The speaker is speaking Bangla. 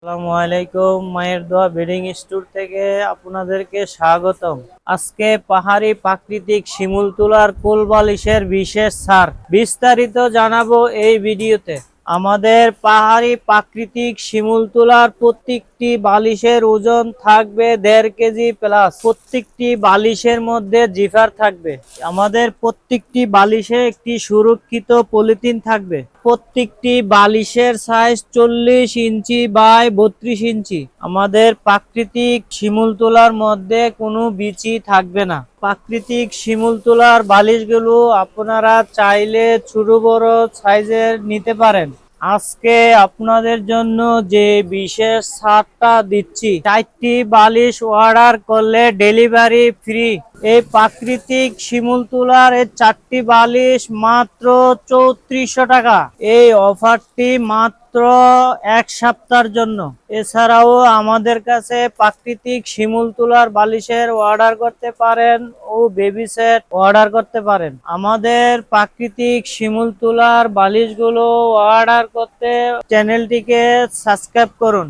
আসসালামু আলাইকুম। মায়ের দোয়া বেডিং স্টোর থেকে আপনাদেরকে স্বাগতম। আজকে পাহাড়ি প্রাকৃতিক শিমুল তুলার কোল বালিশের বিশেষ ছাড় বিস্তারিত জানাবো এই ভিডিওতে। আমাদের পাহাড়ি প্রাকৃতিক শিমুল তুলার প্রত্যেকটি বালিশের ওজন থাকবে 1.5 কেজি প্লাস। প্রত্যেকটি বালিশের মধ্যে জিফার থাকবে। আমাদের প্রত্যেকটি বালিশে একটি সুরক্ষিত পলিথিন থাকবে। প্রত্যেকটি বালিশের সাইজ 40 ইঞ্চি বাই 32 ইঞ্চি। আমাদের প্রাকৃতিক শিমুল তুলার মধ্যে কোনো বিচি থাকবে না। প্রাকৃতিক শিমুল তুলার বালিশগুলো আপনারা চাইলে ছোট বড় সাইজের নিতে পারেন। আজকে আপনাদের জন্য যে বিশেষ ছাড়টা দিচ্ছি, 4টি বালিশ অর্ডার করলে ডেলিভারি ফ্রি। এই প্রাকৃতিক শিমুল তুলার এই 4টি বালিশ মাত্র 3400 টাকা। এই অফারটি মাত্র 1 সপ্তাহের জন্য। এছাড়াও আমাদের কাছে প্রাকৃতিক শিমুল তুলার বালিশের অর্ডার করতে পারেন ও বেবি সেট অর্ডার করতে পারেন। আমাদের প্রাকৃতিক শিমুল তুলার বালিশগুলো অর্ডার করতে চ্যানেলটিকে সাবস্ক্রাইব করুন।